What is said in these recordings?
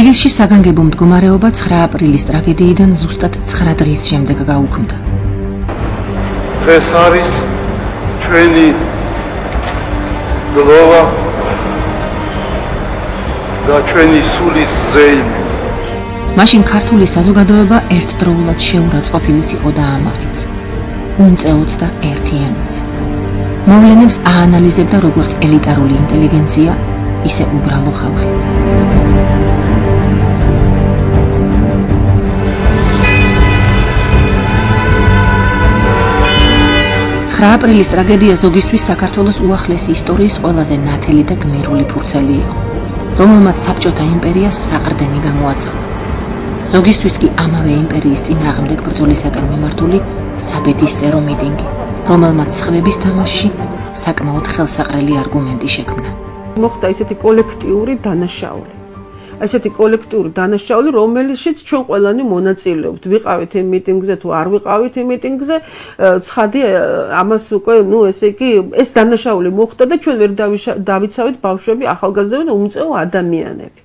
თბილისში საგანგებო მდგომარეობა 9 აპრილის ტრაგედიიდან ზუსტად 9 დღის შემდეგ გაუქმდა. დღეს არის ჩვენი გლოვა და ჩვენი სულის ზეიმი. მაშინ ქართული საზოგადოება ერთდროულად შეურაცხყოფილიც იყო და ამაღიც. უმწეოც და ერთიანიც. მოვლენებს აანალიზებდა როგორც ელიტარული ინტელიგენცია, ისე უბრალო ხალხი. აპრილის ტრაგედია ზოგისთვის საქართველოს უახლესი ისტორიის ყველაზე ნათელი და გმირული ფურცელი იყო, რომელმაც საბჭოთა იმპერიას საყრდენი გამოაცალა. ზოგისთვის კი ამავე იმპერიის წინააღმდეგ ბრძოლისაკენ მიმართული საბედისწერო მიტინგი, რომელმაც სხვების თამაშში საკმაოდ ხელსაყრელი არგუმენტი შექმნა. მოხდა ისეთი კოლექტიური დანაშაული. ესეთი კოლექტიური დანაშაული, რომელშიც ჩვენ ყველანი მონაწილეობთ. ვიყავით იმ მიტინგზე თუ არ ვიყავით იმ მიტინგზე, ცხადი ამას უკვე, ესე იგი, ეს დანაშაული მოხდა და ჩვენ ვერ დავიცავით ბავშვები, ახალგაზრდები და უმწეო ადამიანები.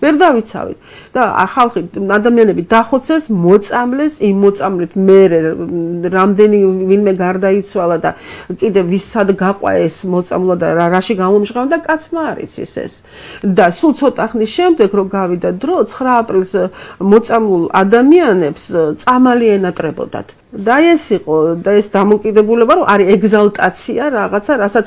ვერ დავიცავით და ხალხი ადამიანები დახოცეს, მოწამლეს, იმ მოწამლით მერე რამდენი ვინმე გარდაიცვალა და კიდე ვისად გაყვა ეს მოწამლა და რაში გამომჟღავნა და კაცმა არ იცის ეს. და სულ ცოტა ხნის შემდეგ რომ გავიდა დრო 9 აპრილს მოწამლულ ადამიანებს წამალი ენატრებოდათ. და ეს იყო და ეს დამოკიდებულება რომ არის ეგზალტაცია რაღაცა, რასაც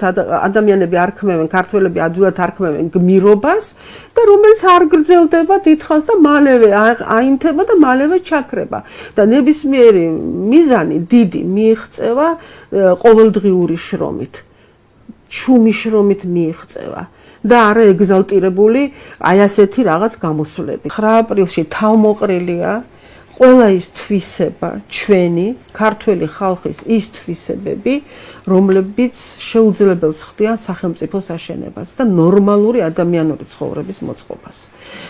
ადამიანები არ ქმევენ, ქართველები ადვილად არ ქმევენ გმირობას და რომელიც არ გრძელდება დიდხანს და მალევე აინთება და მალევე ჩაქრება. და ნებისმიერი მიზანი დიდი მიიღწევა ყოველდღიური შრომით, ჩუმი შრომით მიიღწევა. და არა ეგზალტირებული აი ასეთი რაღაც გამოსვლები. 9 აპრილში თავმოყრილია ყველა ის თვისება, ჩვენი ქართველი ხალხის ის თვისებები, რომლებიც შეუძლებელს ხდიან სახელმწიფოს აშენებას და ნორმალური ადამიანური ცხოვრების მოწყობას.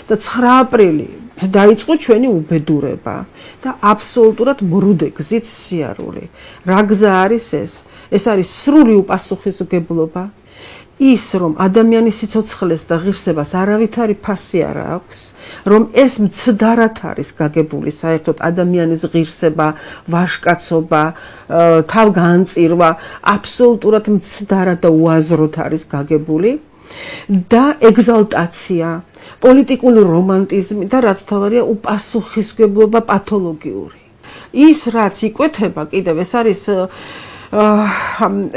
და 9 აპრილი დაიწყო ჩვენი უბედურება და აბსოლუტურად მრუდე გზით სიარული. რა გზა არის ეს? ეს არის სრული უპასუხისმგებლობა. ის რომ ადამიანის სიცოცხლეს და ღირსებას არავითარი ფასი არ აქვს, რომ ეს მცდარად არის გაგებული საერთოდ ადამიანის ღირსება, ვაჟკაცობა, თავგანწირვა, აბსოლუტურად მცდარად და უაზროდ არის გაგებული და ეგზალტაცია, პოლიტიკური რომანტიზმი და რაც თავარია უპასუხისმგებლობა პათოლოგიური. ის რაც იკვეთება კიდევ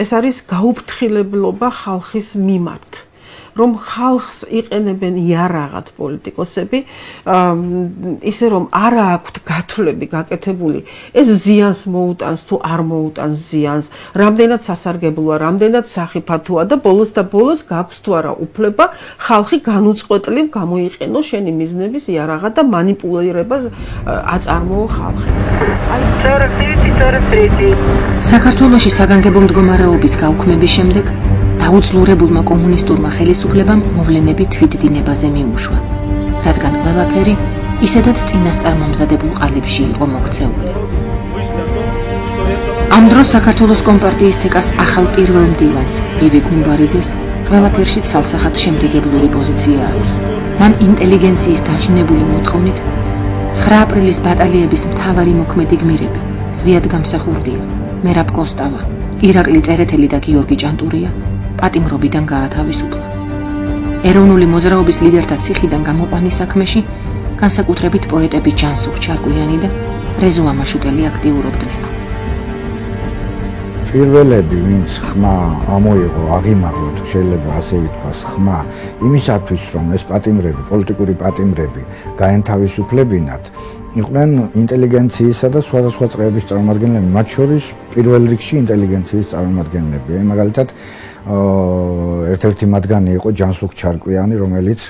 ეს არის გაუფრთხილებლობა ხალხის მიმართ, რომ ხალხს იყენებენ იარაღად პოლიტიკოსები, ისე რომ არა აქვთ გათვლები გაკეთებული, ეს ზიანს მოუტანს თუ არ მოუტანს ზიანს, რამდენად სასარგებლოა, რამდენად სახიფათოა და ბოლოს გაქვს თუ არა უფლება ხალხი განუწყვეტლივ გამოიყენო შენი მიზნების იარაღად და მანიპულირებას აწარმოო ხალხი. საქართველოში საგანგებო მდგომარეობის გაუქმების შემდეგ დაუძლურებულმა კომუნისტურმა ხელისუფლებამ მოვლენები თვითდინებაზე მიუშვა, რადგან ყველაფერი ისედაც წინასწარმომზადებულ ყალიბში იყო მოქცეული. ამ დროს საქართველოს კომპარტიის ცეკას ახალ პირველ მდივანს, ივი გუმბარიძეს, ყველაფერში ცალსახად შემდეგებლური პოზიცია აქვს. მან ინტელიგენციის დაჟინებული მოთხოვნით 9 აპრილის ბატალიების მთავარი მოქმედი გმირები, ზვიად გამსახურდია, მერაბ კოსტავა, ირაკლი წერეთელი და გიორგი ჭანტურია პატიმრობიდან გაათავისუფლა. ეროვნული მოძრაობის ლიდერთა ციხიდან გამოყვანის საქმეში განსაკუთრებით პოეტები ჯანსუღ ჩარკვიანი და რეზო ამაშუკელი აქტიურობდნენ. პირველები, ვინც ხმა ამოიღო, აღიმაღლა, თუ შეიძლება ასე ითქვას, ხმა იმისათვის, რომ ეს პატიმრები, პოლიტიკური პატიმრები გაენთავისუფლებინათ, იყვნენ ინტელიგენციისა და სხვადასხვა წრეების წარმომადგენლები, მათ შორის პირველ რიგში ინტელიგენციის წარმომადგენლები. მაგალითად, ერთ-ერთი მათგანი იყო ჯანსუღ ჩარკვიანი, რომელიც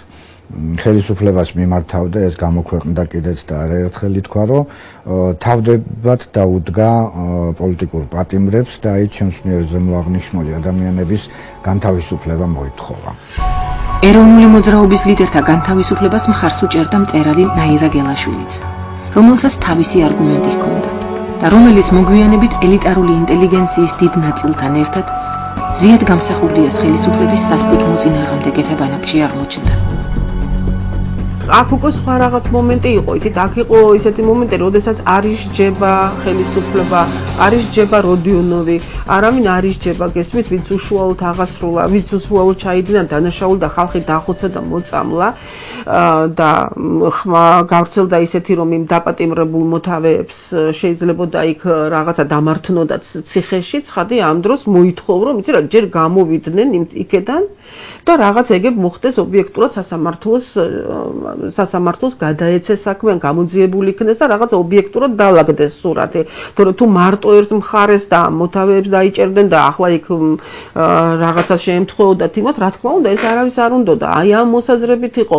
ხელისუფლებას მიმართავდა, ეს გამოქვეყნდა კიდეც და არაერთხელ ითქვა, რომ თავდებად დაუდგა პოლიტიკურ პატიმრებს და აი ჩემს მიერ ზემოაღნიშნული ადამიანების განთავისუფლება მოითხოვა. ეროვნული მოძრაობის ლიდერთა განთავისუფლებას მხარს უჭერდა მწერალი ნაირა გელაშვილიც, რომელსაც თავისი არგუმენტი ჰქონდა და რომელიც მოგვიანებით ელიტარული ინტელიგენციის დიდ ნაწილთან ერთად ზვიად გამსახურდიას ხელისუფლების სასტიკ მოწინააღმდეგეთა ბანაკში აღმოჩნდა. აქ უკვე სხვა რაღაც მომენტი იყო, იცით, აქ იყო ისეთი მომენტი, როდესაც არის ჯება ხელისუფლება, არის ჯება როდიონოვი, არავინ არის ჯება, გესმით, ვინც უშუალოდ აღასრულა, ვინც უშუალოდ ჩაიდინა დანაშაული და ხალხი დახოცა და მოწამლა და ხმა გავრცელდა ისეთი, რომ იმ დაპატიმრებულ მოთავეებს შეიძლებოდა იქ რაღაცა დამართნოდათ ციხეში, ცხადი ამ დროს მოითხოვ, რომ იცი რა, ჯერ გამოვიდნენ იქედან და რაღაც ეგებ მოხდეს ობიექტურად სასამართლოს გადაეცეს საქმე, გამოძიებული იქნეს და რაღაც ობიექტურად დაალაგდეს სურათი. თორე თუ მარტო ერთ მხარეს და მოთავეებს დაიჭერდნენ და ახლა იქ რაღაცა შეემთხვეოდათ იმათ, რა თქმა უნდა, ეს არავის არ უნდოდა. აი ამ მოსაზრებით იყო,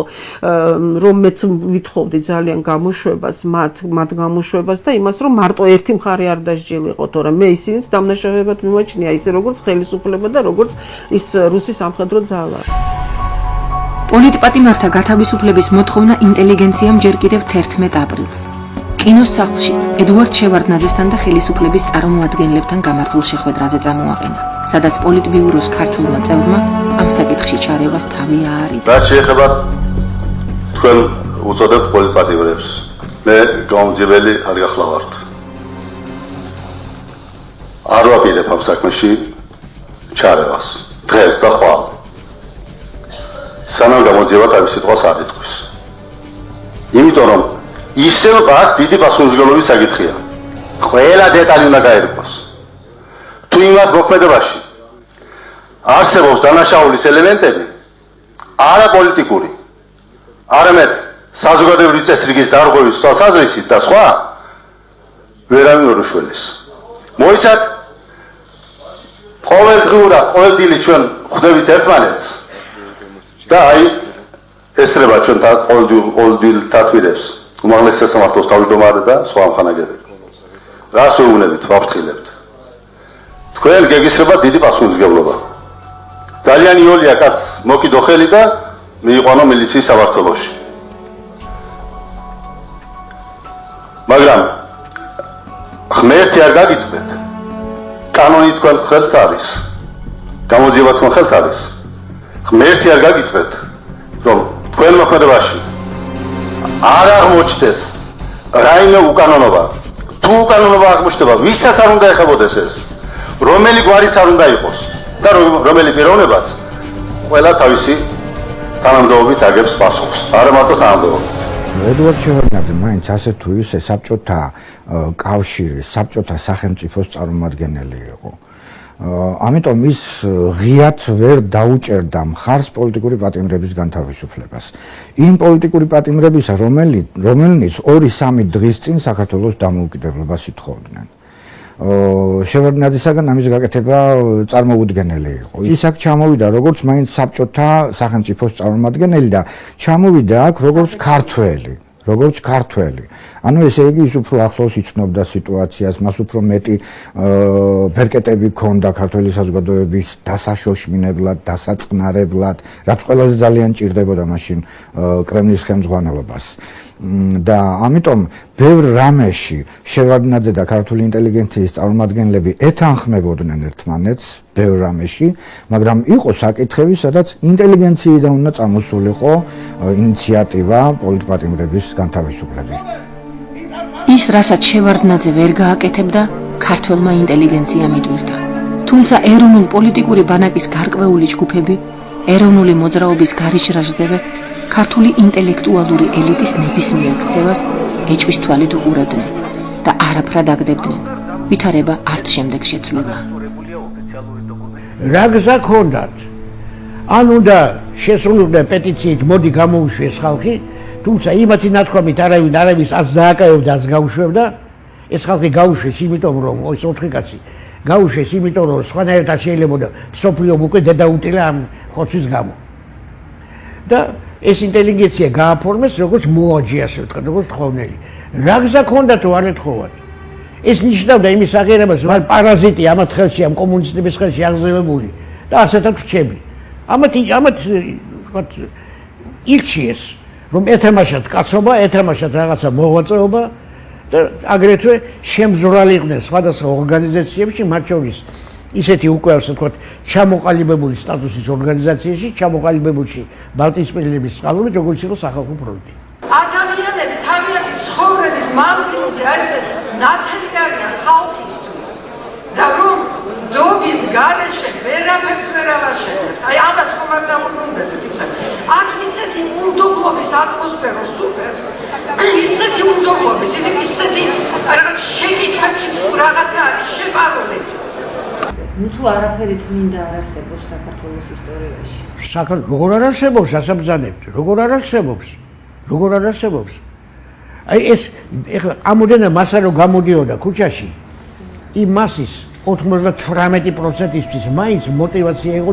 რომ მეც ვითხოვდი ძალიან გამოშვებას, მათ გამოშვებას და იმას, რომ მარტო ერთი მხარე არ დასჯილიყო, თორე მე ისინიც დამნაშავეებად მიმაჩნია, ისე როგორც ხელისუფლება და როგორც ის რუსი სამხედრო ძალა. პოლიტპატიმართა გათავისუფლების მოთხოვნა ინტელიგენციამ ჯერ კიდევ 11 აპრილს. კინოს სახლში ედუარდ შევარდნაძესთან და ხელისუფლების წარმომადგენლებთან გამართულ შეხვედრაზე წამოაყენა, სადაც პოლიტბიუროს ქართულმა წევრმა ამ საკითხში ჩარევას თავი აარიდა. რაც შეეხება თქვენ უწოდებთ პოლიტპატიმრებს, მე გამომძიებელი არ გახლავართ. არ ვაპირებ ამ საქმეში ჩარევას, დღეს და ხვალ. სანამ გამოძიება თავის სიტყვას არ იტყვის. იმიტომ რომ ისევ აქ დიდი პასუხისმგებლობის საკითხია. ყველა დეტალი უნდა გაერკვას. თუ იმას მოქმედებაში არსებობს დანაშაულის ელემენტები, არა პოლიტიკური, არამედ საზოგადოებრივი წესრიგის დარღვევის თვალსაზრისით და სხვა, ვერავინ ვერ უშველეს. მოიცათ ყოველდღიურად, ყოველდღიური ჩვენ ხვდებით ერთმანეთს და აი ესწრება ჩვენ ყოველდღიურ თათბირებს, უმაღლეს სასამართლოს თავმჯდომარე და სხვა მხანაგებელი. რას ვეუბნებით, ვაფრთხილებთ. თქვენ გეგისრება დიდი პასუხისმგებლობა. ძალიან იოლია კაცს მოკიდო ხელი და მიიყვანო მილიციის სამმართველოში. მაგრამ ღმერთი არ გაგიწმეთ. კანონი თქვენ ხელთ არის. გამოძიება თქვენ ხელთ არის. ღმერთი არ გაგიწმეთ, რომ თქვენ მოქმედებაში არ აღმოჩნდეს რაიმე უკანონობა. თუ უკანონობა აღმოჩნდება, ვისაც არ უნდა ეხებოდეს ეს, რომელი გვარიც არ უნდა იყოს და რომელი პიროვნებაც ყველა თავისი თანამდებობით აგებს პასუხს. არა მარტო თანამდებობით. ედუარდ შევარდნაძე მაინც ასე თუ ისე საბჭოთა კავშირის, საბჭოთა სახელმწიფოს წარმომადგენელი იყო. ამიტომ ის ღიად ვერ დაუჭერდა მხარს პოლიტიკური პატიმრების განთავისუფლებას. იმ პოლიტიკური პატიმრებისა, რომელნიც 2-3 დღის წინ საქართველოს დამოუკიდებლობას ითხოვდნენ. შევარდნაძისაგან ამის გაკეთება წარმოუდგენელი იყო. ის აქ ჩამოვიდა როგორც მაინც საბჭოთა სახელმწიფოს წარმომადგენელი და ჩამოვიდა აქ როგორც ქართველი. ანუ ესე იგი ის უფრო ახლოს იცნობდა სიტუაციას, მას უფრო მეტი ბერკეტები ჰქონდა ქართველი საზოგადოების დასაშოშმინებლად, დასაწყნარებლად, რაც ყველაზე ძალიან ჭირდებოდა მაშინ კრემლის ხელმძღვანელობას. და ამიტომ ბევრ რამეში შევარდნაძე და ქართული ინტელიგენციის წარმომადგენლები ეთანხმებოდნენ ერთმანეთს ბევრ რამეში, მაგრამ იყო საკითხები, სადაც ინტელიგენციიდან უნდა წამოსულიყო ინიციატივა პოლიტპატიმრების განთავისუფლების. ის, რასაც შევარდნაძე ვერ გააკეთებდა, ქართველმა ინტელიგენციამ იტვირთა. თუმცა ეროვნულ პოლიტიკური ბანაკის გარკვეული ჯგუფები, ეროვნული მოძრაობის გარიჯრაჟდები ქართული ინტელექტუალური ელიტის ნებისმიერ ქცევას ეჭვის თვალით უყურებდნენ და არაფრად აგდებდნენ. ვითარება არც შემდეგ შეცვლილა. რა გზა ჰქონდათ? ან უნდა შესრულებდა პეტიციით მოდი გამოუშვეს ხალხი, თუმცა იმათი ნათქვამით არავის ას დააკავებდა, ას გაუშვებდა. ეს ხალხი გაუშვეს იმიტომ, რომ ეს 4 კაცი გაუშვეს იმიტომ, რომ სხვანაირად არ შეიძლებოდა სოფლიომ უკვე დედაუტილა ამ ხოცვის გამო. და ეს ინტელიგენცია გააფორმეს როგორც მოაჯი, ასე ვთქვათ, როგორც თხოვნელი. რა გზა ჰქონდა თუ არ ეთხოვათ? ეს ნიშნავდა იმის აღიარებას, რომ პარაზიტი ამათ ხელში, ამ კომუნისტების ხელში აღზევებული და ასეთად რჩები. ამათ ვთქვათ, ირჩიეს, რომ ეთამაშათ კაცობა, ეთამაშათ რაღაცა მოღვაწეობა და აგრეთვე შემზრალიყვნენ სხვადასხვა ორგანიზაციებში, მათ შორის ისეთი უკვე ასე ვთქვათ, ჩამოყალიბებული სტატუსის ორგანიზაციაში, ჩამოყალიბებულში ბალტიისპირელების წყალობით, როგორც იყო სახალხო ფრონტი. ცხოვრების მანძილზე აი ეს ნათელი არიან ხალხისთვის და რომ დობის გარეშე ვერაფერს ვერ ავაშენებთ. აი ამას ხომ არ დავუბრუნდებით ისა. აქ ისეთი უნდობლობის ატმოსფერო სუფერს, ისეთი უნდობლობის, ისეთი რაღაც შეკითხვებში რაღაცა არის შეპარული. ნუ თუ არაფერი წმინდა არ არსებობს საქართველოს ისტორიაში. როგორ არ არსებობს, ასაბრძანებთ, როგორ არ არსებობს. აი ეს ეხლა ამოდენა მასა რომ გამოდიოდა ქუჩაში, იმ მასის 98%-ისთვის მაინც мотивация იყო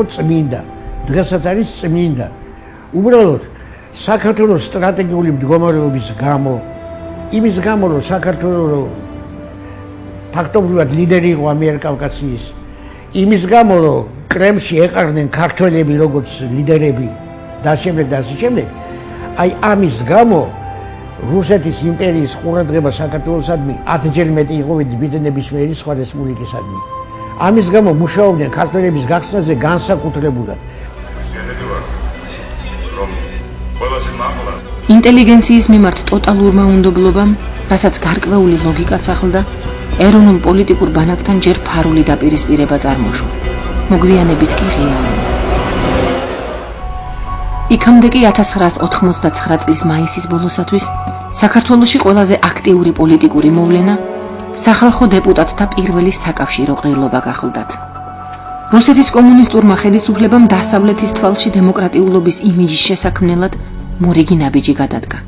წმინდა. დღესაც არის წმინდა. უბრალოდ საქართველოს სტრატეგიული მდგომარეობის გამო, იმის გამო რომ საქართველოს ფაქტობრივად ლიდერი იყო ამიერკავკასიის, იმის გამო რომ კრემლში ეყარნენ ქართველები როგორც ლიდერები და შემდეგ, აი ამის გამო რუსეთის იმპერიის ყურადღება საქართველოსადმი 10-ჯერ მეტი იყო ვიდრე ნებისმიერი სხვა რესპუბლიკისადმი. ამის გამო მუშაობდნენ ქართველების გახსნაზე განსაკუთრებულად. ინტელიგენციის მიმართ ტოტალურმა უნდობლობამ, რასაც გარკვეული ლოგიკაც ახლდა, ეროვნულ პოლიტიკურ ბანაკთან ჯერ ფარული დაპირისპირება წარმოშვა. მოგვიანებით კი ღიავი. იქამდე კი 1989 წლის მაისის ბოლოსათვის საქართველოში ყველაზე აქტიური პოლიტიკური მოვლენა სახალხო დეპუტატთა პირველი საკავშირო ყრილობა გახლდათ. რუსეთის კომუნისტურმა ხელისუფლებამ დასავლეთის თვალში დემოკრატიულობის იმიჯის შესაქმნელად მორიგი ნაბიჯი გადადგა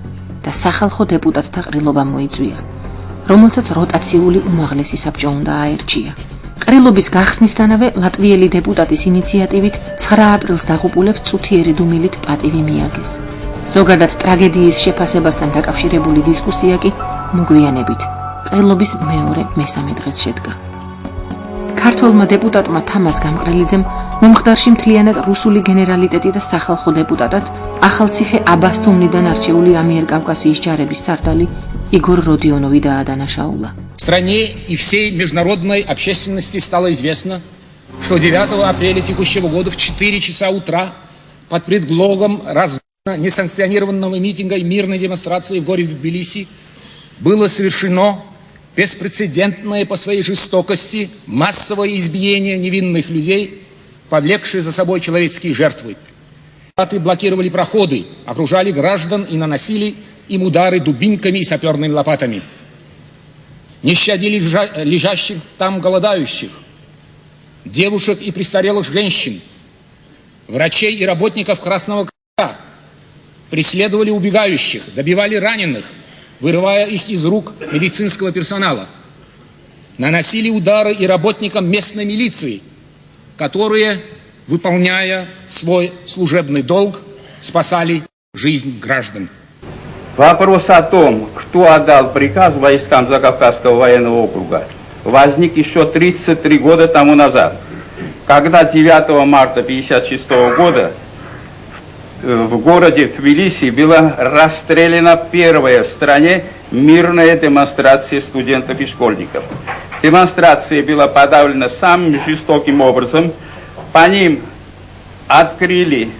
და სახალხო დეპუტატთა ყრილობა მოიწვია, რომელსაც როტაციული უმაღლესი საბჭო უნდა აერჩია. ყრილობის გახსნისთანავე ლატვიელი დეპუტატის ინიციატივით 9 აპრილს დაღუპულებს წუთიერი დუმილით პატივი მიაგეს. ზოგადად ტრაგედიის შეფასებასთან დაკავშირებული დისკუსია კი მოგვიანებით ყრილობის მეორე-მესამე დღეს შედგა. ქართველმა დეპუტატმა თამაზ გამყრელიძემ მომხდარში მთლიანად რუსული გენერალიტეტი და სახალხო დეპუტატად ახალციხე აბასთუმნიდან არჩეული ამიერკავკასიის ჯარების სარდალი იგორ родионови დაადანაშაულა. В стране и всей международной общественности стало известно, что 9 апреля текущего года в 4 часа утра под предлогом несанкционированного митинга и мирной демонстрации в городе Тбилиси было совершено беспрецедентное по своей жестокости массовое избиение невинных людей, повлекшее за собой человеческие жертвы. Блокировали проходы, окружали граждан и наносили им удары дубинками и саперными лопатами. Не щадили лежащих там голодающих, девушек и престарелых женщин, врачей и работников Красного Креста, преследовали убегающих, добивали раненых, вырывая их из рук медицинского персонала. Наносили удары и работникам местной милиции, которые, выполняя свой служебный долг, спасали жизнь граждан. Вопрос о том, кто отдал приказ войскам Закавказского военного округа, возник еще 33 года тому назад, когда 9 марта 1956 года в городе Тбилиси была расстреляна первая в стране мирная демонстрация студентов и школьников. Демонстрация была подавлена самым жестоким образом. По ним открыли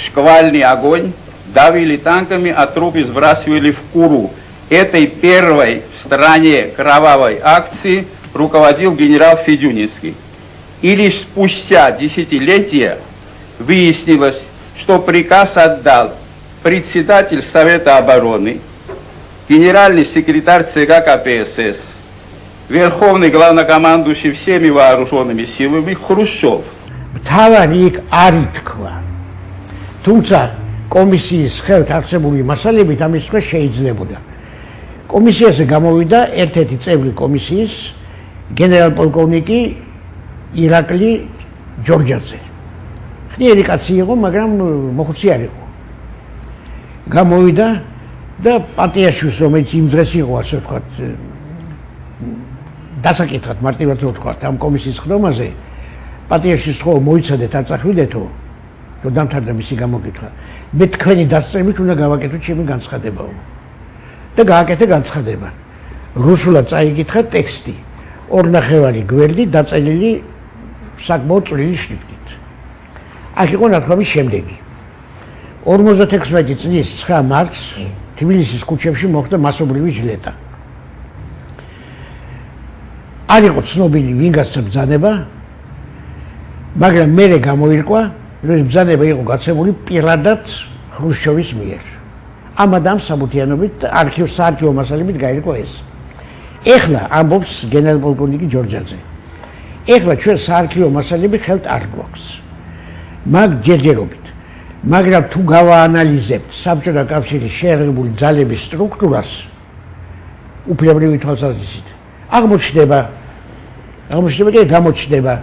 шквальный огонь, давили танками, а трупы сбрасывали в Куру. Этой первой в стране кровавой акции руководил генерал Федюнинский. И лишь спустя десятилетия выяснилось, что приказ отдал председатель Совета обороны, генеральный секретарь ЦК КПСС, верховный главнокомандующий всеми вооруженными силами Хрущев. თავარი იქ არ ითქვა. თუმცა კომისიის ხელთ არსებული მასალებით ამის თქვა შეიძლებოდა. კომისიაზე გამოვიდა ერთ-ერთი წევრი კომისიის გენერალ-პოლკოვნიკი ირაკლი ჯორჯაძე. ხნიერი კაცი იყო, მაგრამ მოხუცი არ იყო. გამოვიდა და პარტიაშვილს, რომელიც იმ დღეს იყო, ასე ვთქვათ, დასაკითხად მარტივად რო ვთქვათ, ამ კომისიის ხდომაზე, პარტიაშვილს ხო მოიცადეთ, არ წახვიდეთო, რომ დამთავრდა მისი გამოკითხვა. მე თქვენი დასწრებით უნდა გავაკეთოთ ჩემი განცხადებაო. და გააკეთე განცხადება. რუსულად წაიკითხა ტექსტი. 2.5 გვერდი დაწერილი საკმაოდ წვრილი შრიფტით. აქ იყო ნათქვამის შემდეგი. 56 წლის 9 მარტს თბილისის ქუჩებში მოხდა მასობრივი ჟლეტა. არ იყო ცნობილი ვინ გასცა ბრძანება, მაგრამ მერე გამოირკვა, რომ ბრძანება იყო გაცემული პირადად ხრუშჩოვის მიერ. ამადამ საბუთიანობით საარქივო მასალებით გაირკვა ეს. ეხლა ამბობს გენერალ-პოლკოვნიკი ჯორჯაძე. ეხლა ჩვენ საარქივო მასალები ხელთ არ გვაქვს. მაგ ჯერჯერობით. მაგრამ თუ გავაანალიზებთ საბჭოთა კავშირის შეერაღებული ძალების სტრუქტურას უფლებრივი თვალსაზრისით, აღმოჩნდება და გამოჩნდება,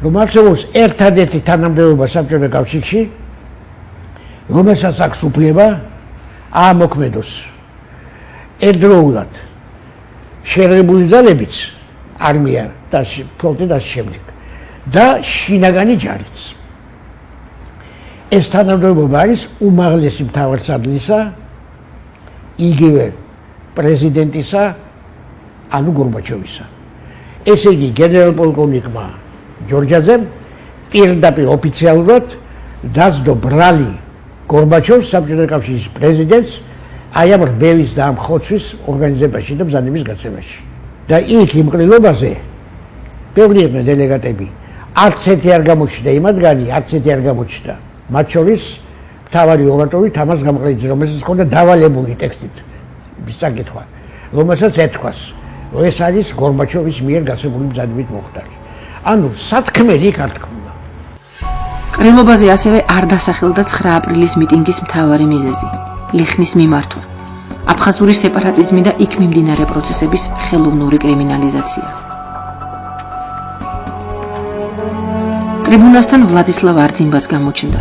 რომ არსებობს ერთადერთი თანამდებობა საბჭოთა კავშირში, რომელსაც აქვს უფლება აამოქმედოს ერთდროულად შეერაღებული ძალებიც, არმია და ფლოტი და შემდეგ და შინაგანი ჯარიც. ეს თანამდებობა არის უმაღლესი მთავარსარდლისა, იგივე პრეზიდენტისა, ანუ გორბაჩოვისა. ესე იგი, გენერალ-პოლკოვნიკმა ჯორჯაძემ პირდაპირ ოფიციალურად დასდო ბრალი გორბაჩოვს, საბჭოთა კავშირის პრეზიდენტს, აი ამ რბელის და ამ ხოცვის ორგანიზებაში და ბრძანების გაცემაში. და იქ იმ ყრილობაზე ბევრი იყვნენ დელეგატები. არც ერთი არ გამოჩნდა იმათგანი, არც ერთი არ გამოჩნდა. მათ შორის მთავარი ორატორი თამაზ გამყრელიძე, რომელსაც ჰქონდა დავალებული ტექსტით საკითხვა, რომელსაც ეთქვას, რომ ეს არის გორბაჩოვის მიერ გასებული ბრძანებით მოხდარი. ანუ სათქმელი იქ არ თქმულა. ყრილობაზე ასევე არ დასახელდა 9 აპრილის მიტინგის მთავარი მიზეზი, ლიხნის მიმართვა, აფხაზური სეპარატიზმი და იქ მიმდინარე პროცესების ხელოვნური კრიმინალიზაცია. ტრიბუნასთან ვლადისლავ არძიმბაც გამოჩნდა,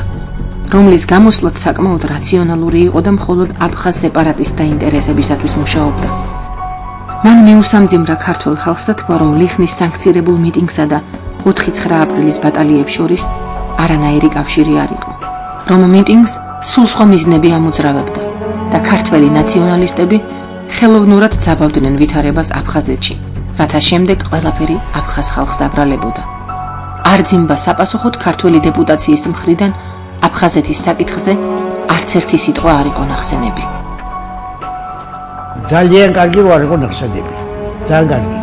რომლის გამოსვლაც საკმაოდ რაციონალური იყო და მხოლოდ აფხაზ სეპარატისტთა ინტერესებისათვის მუშაობდა. მან მიუსამძიმრა ქართველ ხალხს და თქვა, რომ ლიხნის სანქცირებულ მიტინგსა და 4-9 აპრილის ბატალიებს შორის არანაირი კავშირი არ იყო, რომ მიტინგს სულ სხვა მიზნები ამოძრავებდა და ქართველი ნაციონალისტები ხელოვნურად ძაბავდნენ ვითარებას აფხაზეთში, რათა შემდეგ ყველაფერი აფხაზ ხალხს დაბრალებოდა. არძიმბა საპასუხოდ ქართველი დეპუტაციის მხრიდან აფხაზეთის საკითხზე არც ერთი სიტყვა არ იყო ნახსენები. ძალიან კარგი რო არ იყო ნახსენები. ძალიან კარგი.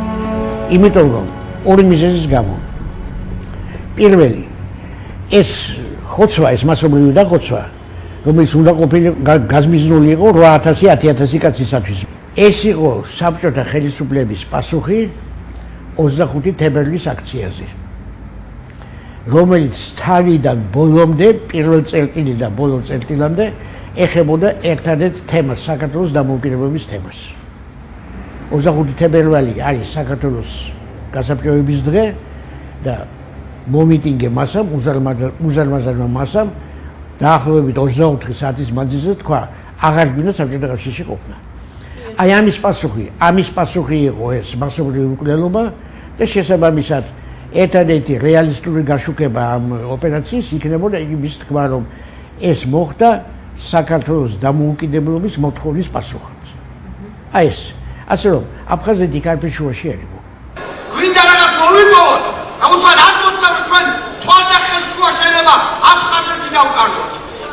იმიტომ რომ ორი მიზეზის გამო. პირველი, ეს ხოცვა, ეს მასობრივი დახოცვა, რომელიც უნდა გაზმიზნული იყო 8000-10000 კაცისათვის. ეს იყო საბჭოთა ხელისუფლების პასუხი 25 თებერვლის აქციაზე, რომელიც თავიდან ბოლომდე, პირველ წერტილიდან ბოლო წერტილამდე ეხებოდა ერთადერთ თემას, საქართველოს დამოუკიდებლობის თემას. 25 თებერვალი არის საქართველოს გასაბჭოების დღე და მომიტინგე მასამ, უზარმაზარმა მასამ დაახლოებით 24 საათის მანძილზე თქვა, აღარ გვინდა საბჭოთა კავშირში ყოფნა. აი ამის პასუხი იყო ეს მასობრივი მკვლელობა და შესაბამისად ერთადერთი რეალისტური გაშუქება ამ ოპერაციის იქნებოდა იმის თქმა, რომ ეს მოხდა საქართველოს დამოუკიდებლობის მოთხოვნის პასუხად. აი ეს, ასე რომ აფხაზეთი კარპეშუაში არ იყო. გვინდა რაღაც მოვიპოვოთ, გამოსვლა არ მოხდა რომ ჩვენ თვალდახელს შუა შეიძლება აფხაზეთი დავკარგოთ.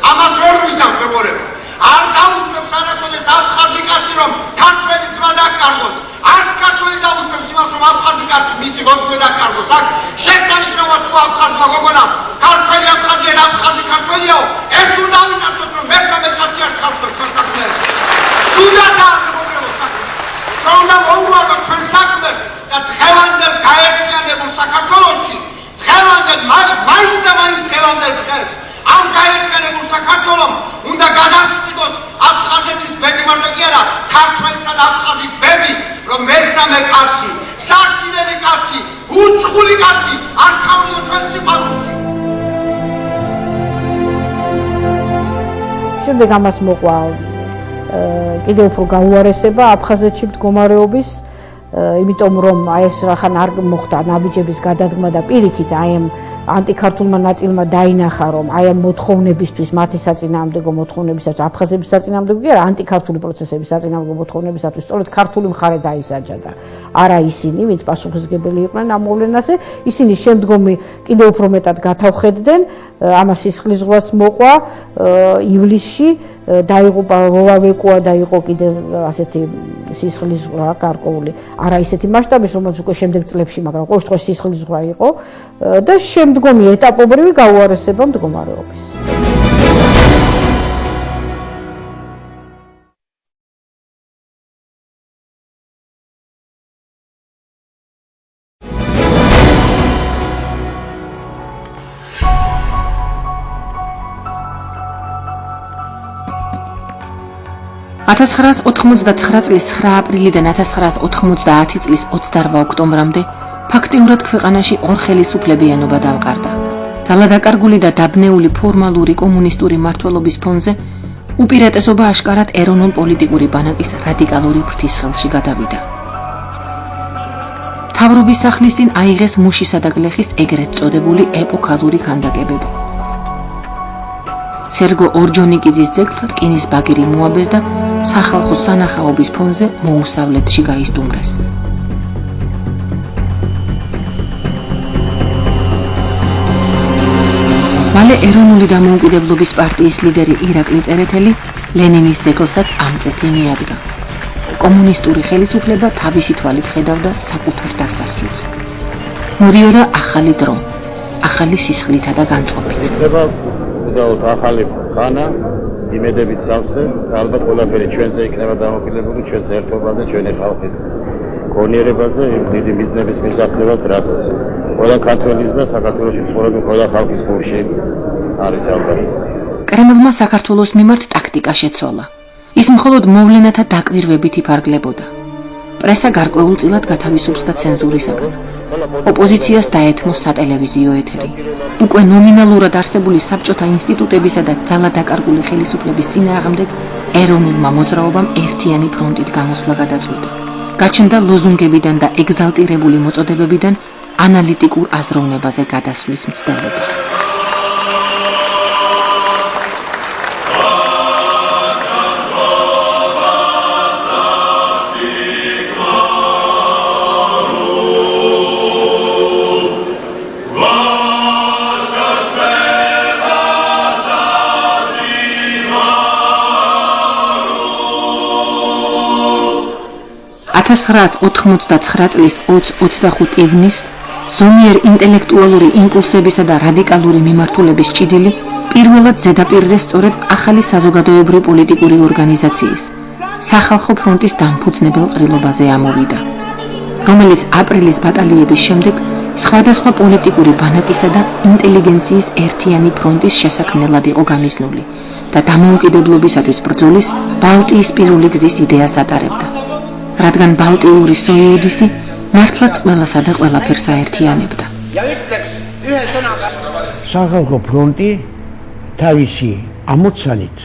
ამას ვერ ვისამ მეგობრებო. არ დაუსვებს არასოდეს აფხაზი კაცი რომ ქართველი ძმა დაკარგოს. არც ქართველი დაუსვებს იმას რომ აფხაზი კაცი მისი გოგო დაკარგოს. აქ შესანიშნავად თუ აფხაზმა გოგონა ქართველი აფხაზია და აფხაზი ქართველიაო, ეს უნდა ვიკარგოთ რომ მესამე კაცი არ ქართველს საქმეს. სულადაა მეგობრებო საქმე. ჩვენ უნდა მოუვაროთ ჩვენ საქმეს და დღევანდელ გაერთიანებულ საქართველოში, დღევანდელ მაინც და მაინც დღევანდელ დღეს ამ გაერთიანებულ საქართველოს უნდა გადასწროს აფხაზეთის ბედი მარტო კი არა, ქართველსა და აფხაზის ბედი, რომ მესამე კაცი, საქმიანი კაცი, უცხული კაცი არ ჩავდიოს ჩვენ სიყვარულში. შემდეგ ამას მოყვა კიდევ უფრო გაუარესება აფხაზეთში მდგომარეობის, იმიტომ რომ აი ეს რახან არ მოხდა ნაბიჯების გადადგმა და პირიქით აი ამ ანტიქართულმა ნაწილმა დაინახა, რომ აი ამ მოთხოვნებისთვის, მათი საწინააღმდეგო მოთხოვნებისათვის, აფხაზების საწინააღმდეგო კი არა, ანტიქართული პროცესების საწინააღმდეგო მოთხოვნებისათვის, სწორედ ქართული მხარე დაისაჯა და არა ისინი, ვინც პასუხისმგებელი იყვნენ ამ მოვლენაზე, ისინი შემდგომი კიდევ უფრო მეტად გათავხედდნენ, ამას სისხლისღვრას მოყვა ივლისში, დაიღუპა ვოვავეკუა და იყო კიდევ ასეთი სისხლისღვრა გარკვეული, არა ისეთი მასშტაბის, რომელიც უკვე შემდეგ წლებში, მაგრამ ყოველ შემთხვევაში სისხლისღვრა იყო და შემდგომი ეტაპობრივი გაუარესება მდგომარეობის. $1999 წლის 9 აპრილიდან 1990 წლის 28 ოქტომბრამდე ფაქტიურად ქვეყანაში ორხელისუფლებიანობა დამყარდა. ძალადაკარგული და დაბნეული ფორმალური კომუნისტური მმართველობის ფონზე უპირატესობა აშკარად ეროვნულ-პოლიტიკური ბანაკის რადიკალური ფრთისხელში გადავიდა. მთავრობის სახლის წინ აიღეს მუშისა და გლეხის ეგრეთ წოდებული ეპოქალური ქანდაკებები. სერგო ორჯონიკიძის ძეგლს რკინის ბაგირი მოაბეს და სახალხო სანახაობის ფონზე მოუსავლეთში გაისტუმრეს. მალე ეროვნული დამოუკიდებლობის პარტიის ლიდერი ირაკლი წერეთელი ლენინის ძეგლსაც ამ წეთი მიადგა. კომუნისტური ხელისუფლება თავისი თვალით ხედავდა საკუთარ დასასრულს. მორიოდა ახალი დრო, ახალი სისხლითა და განწყობით. უბრალოდ ახალი ხანა, იმედებით სავსე, ალბათ ყველაფერი ჩვენზე იქნება დამოკიდებული, ჩვენს ერთობაზე, ჩვენი ხალხის გონიერებაზე, იმ დიდი მიზნების მისაღებად, რაც ყველა ქართველის და საქართველოში ცხოვრობენ ყველა ხალხის გულში არის ალბათ. კრემლმა საქართველოს მიმართ ტაქტიკა შეცვალა. ის მხოლოდ მოვლენათა დაკვირვებით იფარგლებოდა. პრესა გარკვეულწილად გათავისუფლდა ცენზურისაგან. ოპოზიციას დაეთმო სატელევიზიო ეთერი. უკვე ნომინალურად არსებული საბჭოთა ინსტიტუტებისა და ძალადაკარგული ხელისუფლების წინააღმდეგ ეროვნულმა მოძრაობამ ერთიანი ფრონტით გამოსვლა გადაწყვიტა. გაჩნდა ლოზუნგებიდან და ეგზალტირებული მოწოდებებიდან ანალიტიკურ აზროვნებაზე გადასვლის მცდელობა. $1999 წლის 20-25 ივნისს ზომიერ ინტელექტუალური იმპულსებისა და რადიკალური მიმართულების ჭიდილი პირველად ზედაპირზე სწორედ ახალი საზოგადოებრივი პოლიტიკური ორგანიზაციის სახალხო ფრონტის დამფუძნებელ ყრილობაზე ამოვიდა, რომელიც აპრილის ბატალიების შემდეგ სხვადასხვა პოლიტიკური ბანაკისა და ინტელიგენციის ერთიანი ფრონტის შესაქმნელად იყო გამიზნული და დამოუკიდებლობისათვის ბრძოლის ბალტიისპირული გზის იდეას ატარებდა. რადგან ბალტიური სოიუდისი მართლაც ყველასა და ყველაფერს აერთიანებდა. სახალხო ფრონტი თავისი ამოცანით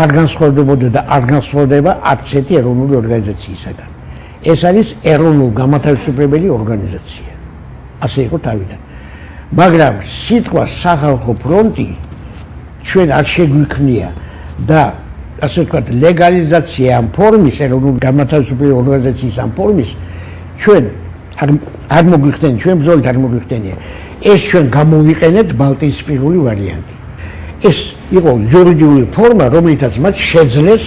არ განსხვავდებოდა და არ განსხვავდება არცერთი ეროვნული ორგანიზაციისაგან. ეს არის ეროვნულ-გამათავისუფლებელი ორგანიზაცია. ასე იყო თავიდან. მაგრამ სიტყვა სახალხო ფრონტი ჩვენ არ შეგვიქმნია და ასე ვთქვათ, ლეგალიზაცია ამ ფორმის, ეროვნული გამათავისუფლებელი ორგანიზაციის ამ ფორმის ჩვენ არ მოგვიხდენია, ჩვენ ბრძოლით არ მოგვიხდენია. ეს ჩვენ გამოვიყენეთ ბალტიისპირული ვარიანტი. ეს იყო იურიდიული ფორმა, რომლითაც მათ შეძლეს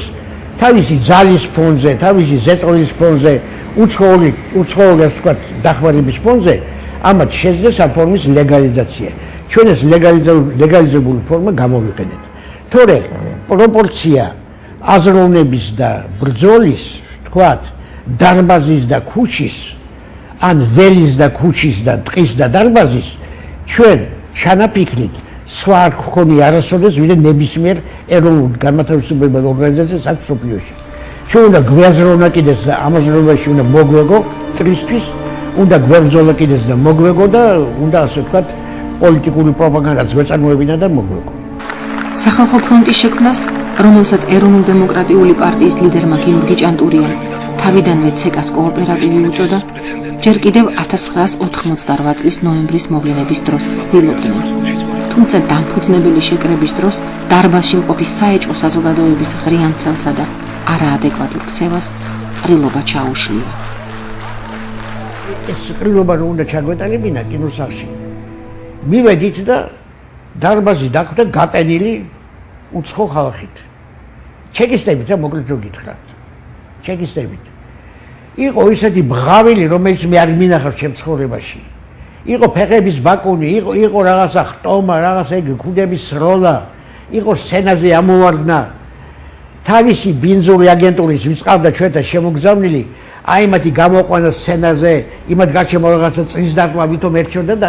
თავისი ძალის ფონზე, თავისი ზეწოლის ფონზე, უცხოური, ასე ვთქვათ, დახმარების ფონზე, ამათ შეძლეს ამ ფორმის ლეგალიზაცია. ჩვენ ეს ლეგალიზებული ფორმა გამოვიყენეთ. თორე პროპორცია აზროვნების და ბრძოლის, თქვათ, დარბაზის და ქუჩის, ან ველის და ქუჩის და ტყის და დარბაზის ჩვენ ჩანაფიქრით სხვა არ გქონია არასოდეს ვიდრე ნებისმიერ ეროვნულ განმათავისუფლებელ ორგანიზაციას აქ სოფლიოში. ჩვენ უნდა გვეაზროვნა კიდეც და ამაზროვნებაში უნდა მოგვეგო წრისთვის, უნდა გვებრძოლა კიდეც და მოგვეგო და უნდა ასე ვთქვათ პოლიტიკური პროპაგანდაც გვეწარმოებინა და მოგვეგო. სახალხო ფრონტის შექმნას, რომელსაც ეროვნულ-დემოკრატიული პარტიის ლიდერმა გიორგი ჭანტურიამ თავიდანვე ცეკას კოოპერატივი უწოდა, ჯერ კიდევ 1988 წლის ნოემბრის მოვლენების დროს ცდილობდნენ. თუმცა დამფუძნებელი შეკრების დროს დარბაზში მყოფი საეჭვო საზოგადოების ღრიან ცელსა და არაადეკვატურ ქცევას ყრილობა ჩაუშლია. ეს ყრილობა რომ უნდა ჩაგვეტანებინა კინოსახლში. მივედით და დარბაზი დახვდა გატენილი უცხო ხალხით. ჩეკისტებით რა მოკლედ რო გითხრათ. ჩეკისტებით. იყო ისეთი ბღავილი, რომელიც მე არ მინახავს ჩემ ცხოვრებაში. იყო ფეხების ბაკუნი, იყო რაღაცა ხტომა, რაღაცა იგი ქუდების სროლა, იყო სცენაზე ამოვარდნა. თავისი ბინძური აგენტურის ვიწყავდა ჩვენთან შემოგზავნილი, აი მათი გამოყვანა სცენაზე, იმათ გარჩევა რაღაცა წრის დარტყმა, ვითომ ერჩოდა და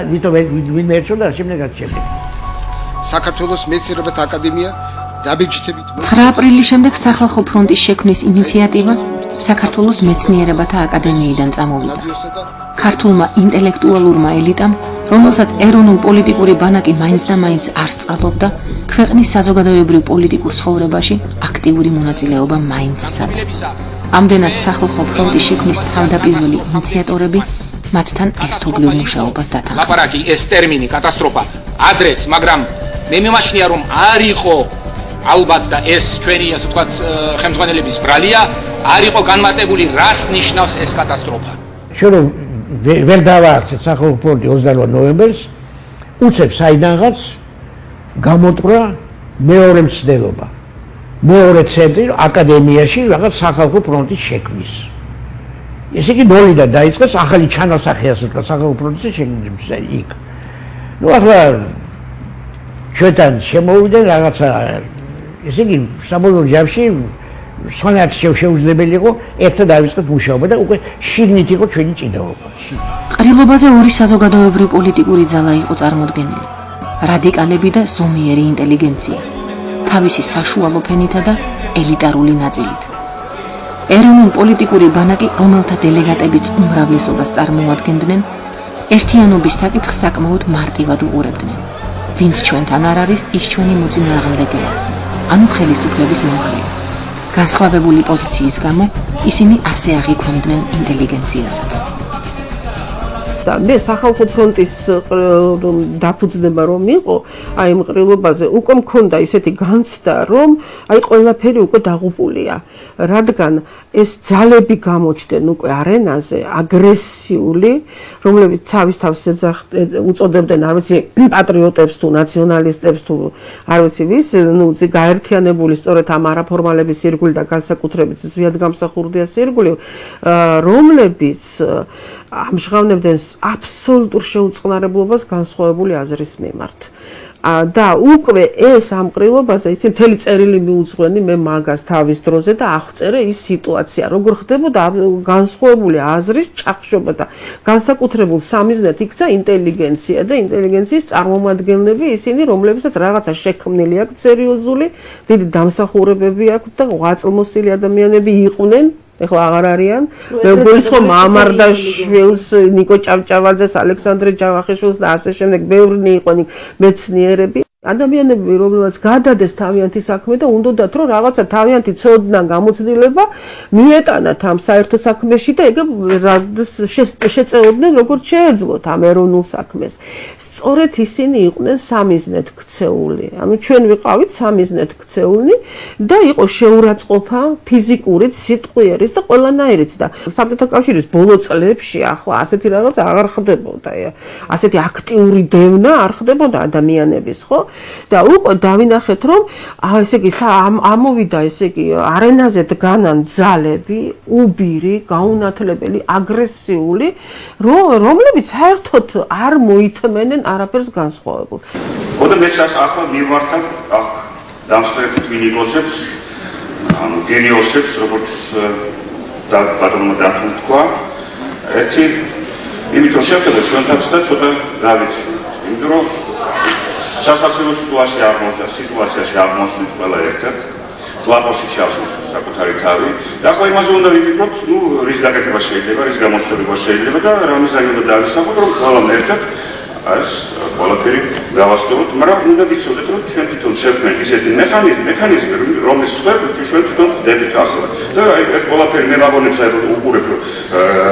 ვინმე ერჩოდა და შემდეგაც შემდეგ. საქართველოს მეცნიერებათა აკადემია დაბეჭდებით 9 აპრილის შემდეგ სახალხო ფრონტის შექმნის ინიციატივა საქართველოს მეცნიერებათა აკადემიიდან წამოვიდა. ქართულმა ინტელექტუალურმა ელიტამ, რომელსაც ეროვნულ-პოლიტიკური ბანაკი მაინც და მაინც არ სწავლობდა, ქვეყნის საზოგადოებრივ პოლიტიკურ ცხოვრებაში აქტიური მონაწილეობა მაინც სცადა. ამდენად სახალხო ფრონტის შექმნის თავდაპირველი ინიციატორები მათთან ერთობლივ მუშაობას დათანხმდნენ. ლაპარაკი ეს ტერმინი კატასტროფა ადრეს, მაგრამ მე მიმაჩნია რომ არ იყო ალბათ და ეს ჩვენი ასე ვთქვათ ხელმძღვანელების ბრალია, არ იყო განმარტებული რას ნიშნავს ეს კატასტროფა. ჩვენ ვერ დავაარსეთ სახალხო ფრონტი 28 ნოემბერს, უცებ საიდანღაც გამოტყვა მეორე მცდელობა. მეორე ცენტრი აკადემიაში რაღაც სახალხო ფრონტის შექმნის. ესე იგი ნოლიდან დაიწყეს ახალი ჩანასახი ასე ვთქვათ სახალხო ფრონტის შექმნის იქ. ნუ ახლა ჩვენთან შემოვიდნენ რაღაცა ესე იგი საბოლოო ჯამში სხვანაირად შეუძლებელი იყო ერთად დავიწყეთ მუშაობა და უკვე შიგნით იყო ჩვენი ჭიდაობა. ყრილობაზე ორი საზოგადოებრივ პოლიტიკური ძალა იყო წარმოდგენილი. რადიკალები და ზომიერი ინტელიგენცია. თავისი საშუალო ფენითა და ელიტარული ნაწილით. ეროვნულ-პოლიტიკური ბანაკი, რომელთა დელეგატებიც უმრავლესობას წარმოადგენდნენ, ერთიანობის საკითხს საკმაოდ მარტივად უყურებდნენ. ვინც ჩვენთან არ არის, ის ჩვენი მოწინააღმდეგეა, ანუ ხელისუფლების მომხრე. განსხვავებული პოზიციის გამო ისინი ასე აღიქვამდნენ ინტელიგენციასაც. და მე სახალხო ფრონტის დაფუძნება რომ იყო, აი იმ ყრილობაზე უკვე მქონდა ისეთი განცდა, რომ აი ყველაფერი უკვე დაღუპულია, რადგან ეს ძალები გამოჩნდნენ უკვე არენაზე, აგრესიული, რომლებიც თავის თავს უწოდებდნენ, არ ვიცი, პატრიოტებს თუ ნაციონალისტებს თუ არ ვიცი ვის, ნუ გაერთიანებული სწორედ ამ არაფორმალების ირგვლივ და განსაკუთრებით ზვიადგამსახურდია ირგვლივ, რომლებიც ამჟღავნებდნენ აბსოლუტურ შეუწყნარებლობას განსხვავებული აზრის მიმართ. და უკვე ეს ამ ყრილობაზე იცი მთელი წერილი მიუძღვენი მე მაგას თავის დროზე და აღწერე ის სიტუაცია, როგორ ხდებოდა განსხვავებული აზრის ჩახშობა და განსაკუთრებულ სამიზნედ იქცა ინტელიგენცია და ინტელიგენციის წარმომადგენლები, ისინი რომლებსაც რაღაცა შექმნილი აქვს სერიოზული, დიდი დამსახურებები აქვს და ღვაწლმოსილი ადამიანები იყვნენ. ეხლა აღარ არიან. მე გულისხმობ მამარდაშვილს, ნიკო ჭავჭავაძეს, ალექსანდრე ჯავახიშვილს და ასე შემდეგ ბევრი იყვნენ მეცნიერები. ადამიანები, რომლებსაც გადადეს თავიანთი საქმე და უნდათ რომ რაღაცა თავიანთი ცოდნა გამოცდილება მიეტანათ ამ საერთო საქმეში და ეგ შეწეოდნენ როგორც შეეძლოთ ამ ეროვნულ საქმეს. სწორედ ისინი იყვნენ სამიზნედ ქცეული. ანუ ჩვენ ვიყავით სამიზნედ ქცეულნი და იყო შეურაცხყოფა ფიზიკურით, სიტყვიერით და ყველანაირით და საბჭოთა კავშირის ბოლო წლებში ახლა ასეთი რაღაც აღარ ხდებოდა. ასეთი აქტიური დევნა არ ხდებოდა ადამიანების, ხო? და უკვე დავინახეთ რომ ესე იგი ამოვიდა ესე იგი არენაზე დგანან ძალები, უბირი, გაუნათლებელი, აგრესიული, რომლებიც საერთოდ არ მოითმენენ არაფერს განსხვავებულს. ხოდა მე ახლა მივმართავ აქ დამსწრებით კლინიკოსებს, ანუ გენიოსებს, როგორც ბატონმა დათუნ თქვა, ერთი იმით რომ შევხედოთ ჩვენთანაც და ცოტა გავიცნობთ, იმიტომ რომ სასაცილო სიტუაციაში აღმოსვით ყველა ერთად, ფლაპოში ჩავსვით საკუთარი თავი და ახლა იმაზე უნდა ვიფიქროთ, ნუ რის გაკეთება შეიძლება, რის გამოსწორება შეიძლება და რამის აი უნდა დავისახოთ, რომ ყველამ ერთად ეს ყველაფერი გავასწოროთ, მაგრამ უნდა ვიცოდეთ, რომ ჩვენ თვითონ შევქმნით ისეთი მექანიზმი, რომლის შექმნით ჩვენ თვითონ ხდებით ახლა. და ეს ყველაფერი მე ვაგონებს უყურებ,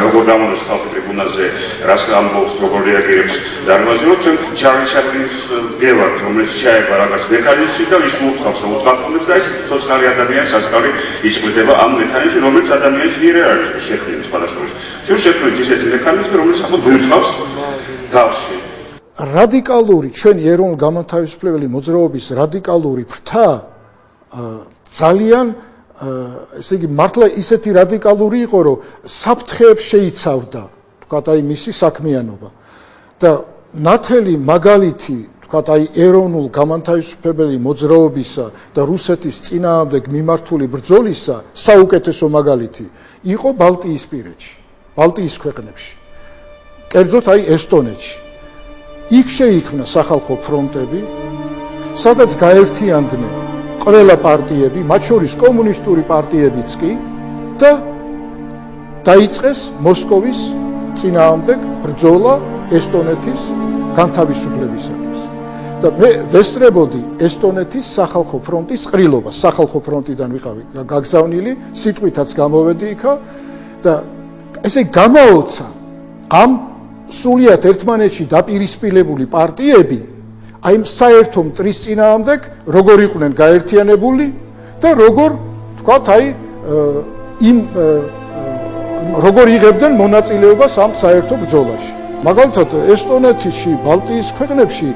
როგორ გამოდის ხალხი ტრიბუნაზე, რას ამბობს, როგორ რეაგირებს დარბაზი, რომ ჩვენ ჩარლი ჩაპლინის გევართ, რომელიც ჩაება რაღაც მექანიზმში და ის უთხავს, რომ უთხოვნებს და ეს სოციალური ადამიანის სასწავლი იწყვეტება ამ მექანიზმში, რომელიც ადამიანის მიერ არის შექმნილი სხვადასხვა. ჩვენ შექმნით ისეთი მექანიზმი, რომელიც ახლა გვიუთხავს თავში. რადიკალური ჩვენი ეროვნულ-განმათავისუფლებელი მოძრაობის რადიკალური ფრთა ძალიან ესე იგი მართლა ისეთი რადიკალური იყო, რომ საფრთხეებს შეიცავდა, თქვათ აი მისი საქმიანობა. და ნათელი მაგალითი, თქვათ აი ეროვნულ-განმათავისუფლებელი მოძრაობისა და რუსეთის წინააღმდეგ მიმართული ბრძოლისა საუკეთესო მაგალითი იყო ბალტიისპირეთში, ბალტიის ქვეყნებში. კერძოდ აი ესტონეთში. იქ შეიქმნა სახალხო ფრონტები, სადაც გაერთიანდნენ ყველა პარტიები, მათ შორის კომუნისტური პარტიებიც კი და დაიწყეს მოსკოვის წინააღმდეგ ბრძოლა ესტონეთის განთავისუფლებისათვის. და მე ვესწრებოდი ესტონეთის სახალხო ფრონტის ყრილობას, სახალხო ფრონტიდან ვიყავი გაგზავნილი, სიტყვითაც გამოვედი იქა და ესე გამაოცა ამ სულიად ერთმანეთში დაპირისპირებული პარტიები აი საერთო მტრის წინააღმდეგ როგორ იყვნენ გაერთიანებული და როგორ თქვათ აი როგორ იღებდნენ მონაწილეობას ამ საერთო ბრძოლაში. მაგალითად ესტონეთში, ბალტიის ქვეყნებში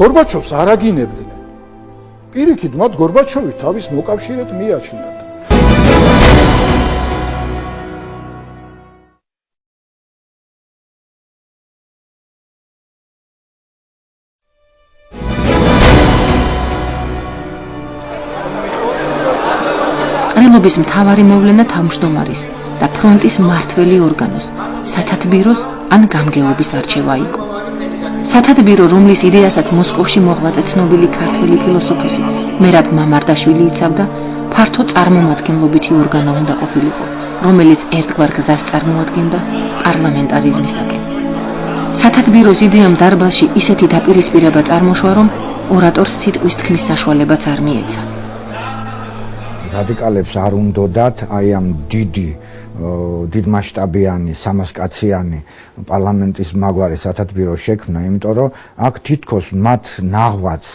გორბაჩოვს არ აგინებდნენ. პირიქით მათ გორბაჩოვი თავის მოკავშირედ მიაჩნდათ. ყრილობის მთავარი მოვლენა თავმჯდომარის და ფრონტის მმართველი ორგანოს, სათათბიროს ან გამგეობის არჩევა იყო. სათათბირო, რომლის იდეასაც მოსკოვში მოღვაწე ცნობილი ქართველი ფილოსოფოსი მერაბ მამარდაშვილი იცავდა, ფართო წარმომადგენლობითი ორგანო უნდა ყოფილიყო, რომელიც ერთგვარ გზას წარმოადგენდა პარლამენტარიზმისაკენ. სათათბიროს იდეამ დარბაზში ისეთი დაპირისპირება წარმოშვა, რომ ორატორს სიტყვის თქმის საშუალებაც არ მიეცა. რადიკალებს არ უნდათ აი ამ დიდმასშტაბიანი, 300 კაციანი პარლამენტის მაგვარი სათათბირო შექმნა, იმიტომ რომ აქ თითქოს მათ ნაღვაწს,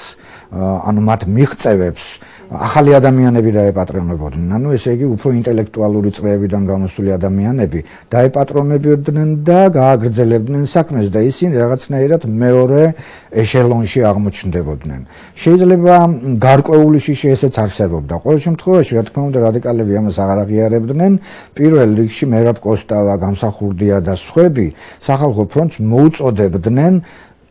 ანუ მათ მიღწევებს ახალი ადამიანები დაეპატრონებოდნენ. ანუ ესე იგი უფრო ინტელექტუალური წრეებიდან გამოსული ადამიანები დაეპატრონებოდნენ და გააგრძელებდნენ საქმეს და ისინი რაღაცნაირად მეორე ეშელონში აღმოჩნდებოდნენ. შეიძლება გარკვეული შიში ესეც არსებობდა. ყოველ შემთხვევაში, რა თქმა უნდა, რადიკალები ამას აღარ აღიარებდნენ. პირველ რიგში მერაბ კოსტავა, გამსახურდია და სხვები სახალხო ფრონტს მოუწოდებდნენ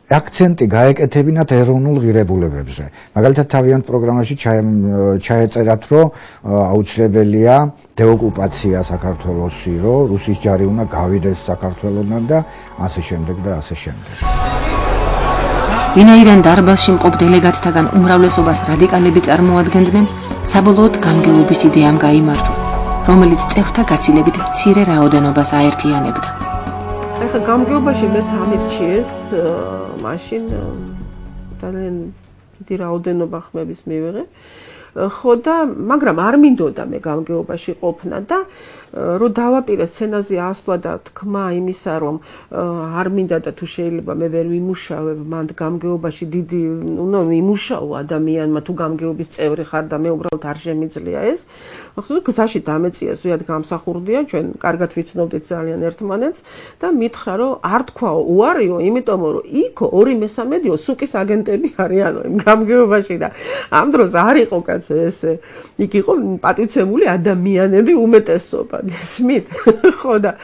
აქცენტი გაეკეთებინათ ეროვნულ ღირებულებებზე. მაგალითად, თავიანთ პროგრამაში ჩაეწერათ, რომ აუცილებელია დეოკუპაცია საქართველოსი, რომ რუსის ჯარი უნდა გავიდეს საქართველოსთან და ასე შემდეგ და ასე შემდეგ. ვინაიდან დარბაზში მყოფ დელეგატთაგან უმრავლესობას რადიკალები წარმოადგენდნენ, საბოლოოდ გამგეობის იდეამ გაიმარჯვა, რომელიც წევრთა გაცილებით მცირე რაოდენობას აერთიანებდა. ახლა გამგეობაში მეც ამირჩიეს მაშინ ძალიან დიდი რაოდენობა ხმების მივიღე. ხო და მაგრამ არ მინდოდა მე გამგეობაში ყოფნა და რომ დავაპირე სცენაზე ასვლა და თქმა იმისა რომ არ მინდა და თუ შეიძლება მე ვერ ვიმუშავებ მანდ გამგეობაში დიდი უნდა ვიმუშაო ადამიანმა თუ გამგეობის წევრი ხარ და მე უბრალოდ არ შემიძლია ეს ახლა გზაში დამეწია ზუსტად გამსახურდია ჩვენ კარგად ვიცნობდით ძალიან ერთმანეთს და მითხრა რომ არ თქვაო უარიო იმიტომ რომ იქ 2/3 სუკის აგენტები არიანო იმ გამგეობაში და ამ დროს არ იყო კაცო ეს იქ იყო პატივცემული ადამიანები უმეტესობა ესმით ხო და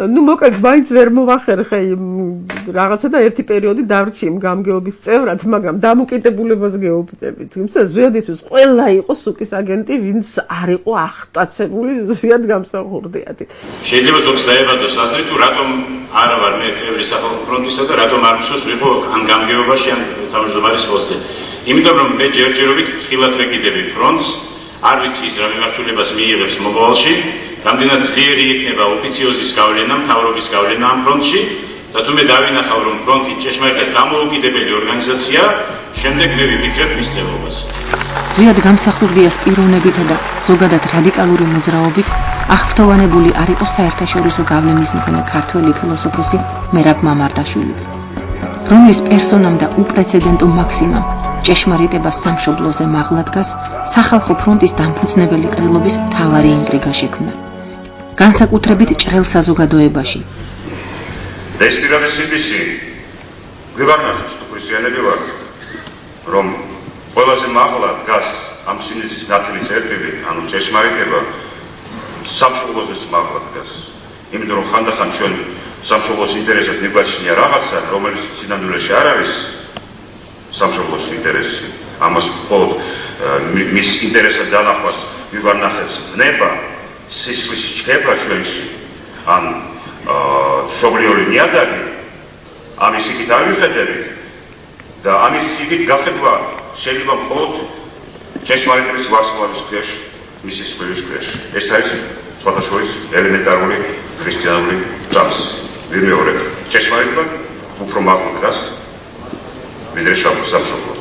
ნუ მოკლედ მაინც ვერ მოვახერხე რაღაცა და ერთი პერიოდი დავრჩი იმ გამგეობის წევრად მაგრამ დამოკიდებულებას გეუბნებით თუმცა ზვიადისთვის ყველა იყო სუკის აგენტი ვინც არ იყო ახტაცებული ზვიად გამსახურდიათი შეიძლება ზოგს დაებადოს აზრი თუ რატომ არ ვარ მე წევრი სახალხო ფრონტისა და რატომ არ მსურს ვიყო ამ გამგეობაში ან თავმჯდომარის პოსტზე იმიტომ რომ მე ჯერჯერობით თხილად ვეკიდები ფრონტს არ ვიცი ის რა მიმართულებას მიიღებს მომავალში რამდენად ძლიერი იქნება ოფიციოზის გავლენა მთავრობის გავლენა ამ ფრონტში და თუ მე დავინახავ, რომ ფრონტი ჭეშმარიტად დამოუკიდებელი ორგანიზაციაა, შემდეგ მე ვიფიქრებ მის წევრობას. ზვიად გამსახურდია სტიროვნებითა და ზოგადად რადიკალური მოძრაობით აღფრთოვანებული არ იყო საერთაშორისო გავლენის მქონე ქართველი ფილოსოფოსი მერაბ მამარდაშვილიც, რომლის პერსონამ და უპრეცედენტო მაქსიმამ ჭეშმარიტებას სამშობლოზე მაღლა დგას სახალხო ფრონტის დამფუძნებელი ყრილობის მთავარი ინტრიგა შექმნა. განსაკუთრებით ჭრელ საზოგადოებაში. ეს პირადი სინდისი გვივარნახებს თუ ქრისტიანები ვართ, რომ ყველაზე მაღლა დგას ამ სინდისის ნათელი წერტილი, ანუ ჭეშმარიტება სამშობლოზეც მაღლა დგას. იმიტომ რომ ხანდახან ჩვენ სამშობლოს ინტერესად მიგვაჩნია რაღაცა, რომელიც სინამდვილეში არ არის სამშობლოს ინტერესი. ამას მხოლოდ მის ინტერესად დანახვას გვივარნახებს ძნება, სისხლის ჩქება ჩვენში, ან მშობლიური ნიადაგი, ამის იქით არ ვიხედებით და ამის იქით გახედვა შეიძლება მხოლოდ ჭეშმარიტების ვარსკვლავის ქვეშ, მისი სხეულის ქვეშ. ეს არის სხვადასხვა ელემენტარული ქრისტიანული წამსი. ვიმეორებ, ჭეშმარიტება უფრო მაღლა დგას ვიდრე სამშობლო.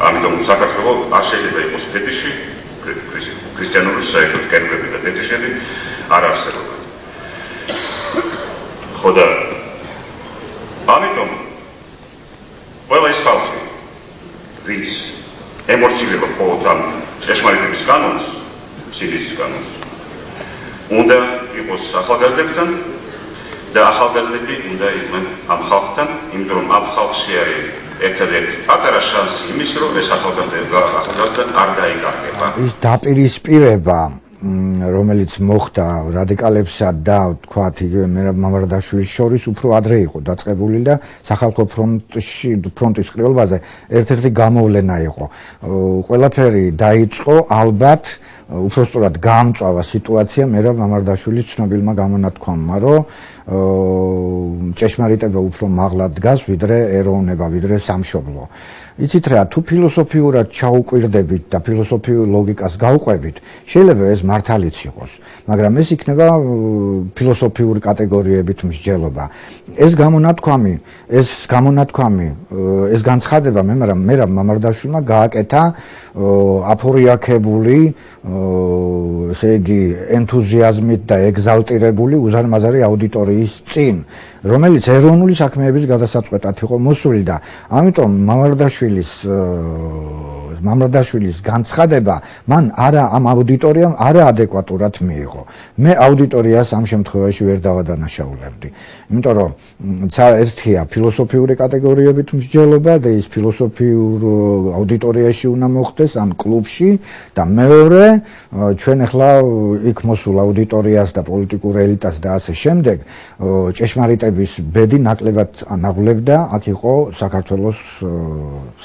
ამიტომ საქართველოს არ შეიძლება იყოს ფეტიში, ქრისტიანული საერთოდ კერპები და ფეტიშები არ არსებობენ. ხოდა ამიტომ ყველა ის ხალხი, ვინც ემორჩილება მხოლოდ ამ ჭეშმარიტების კანონს, სინდისის კანონს, უნდა იყოს ახალგაზრდებთან და ახალგაზრდები უნდა იყვნენ ამ ხალხთან, იმიტომ რომ ამ ხალხში არის ერთადერთი პატარა შანსი იმის, რომ ეს ახალგაზრდა არ დაიკარგება. ის დაპირისპირება რომელიც მოხდა რადიკალებსა და თქვათ იგივე მერაბ მამარდაშვილის შორის უფრო ადრე იყო დაწყებული და სახალხო ფრონტის ყრილობაზე ერთ-ერთი გამოვლენა იყო. ყველაფერი დაიწყო ალბათ უпростоრად გამწვავა სიტუაცია მერაბ მამარდაშვილის ცნობილმა გამონათქვამმა, რომ ჭეშმარიტება უფრო მაღლა დგას ვიდრე ეროვნება, ვიდრე სამშობლო. იცით რა, თუ ფილოსოფიურად ჩაუკვირდებით და ფილოსოფიურ ლოგიკას გავყვებით, შეიძლება ეს მართალიც იყოს, მაგრამ ეს იქნება ფილოსოფიური კატეგორიებით მსჯელობა. ეს გამონათქვამი, ეს განცხადება მერაბ მამარდაშვილმა გააკეთა აფორიაქებული, ესე იგი, ენთუზიაზმით და ეგზალტირებული უზარმაზარი აუდიტორიის წინ, რომელიც ეროვნული საქმეების გადასაწყვეტად იყო მოსული და ამიტომ მამარდაშვილის განცხადება მან ამ აუდიტორიამ არაადეკვატურად მიიღო. მე აუდიტორიას ამ შემთხვევაში ვერ დავადანაშაულებდი. იმიტომ რომ ერთია ფილოსოფიური კატეგორიებით მსჯელობა და ის ფილოსოფიურ აუდიტორიაში უნდა მოხდეს ან კლუბში და მეორე ჩვენ ახლა იქ მოსულ აუდიტორიას და პოლიტიკურ ელიტას და ასე შემდეგ ჭეშმარიტების ბედი ნაკლებად ანაღლებდა, აქ იყო საქართველოს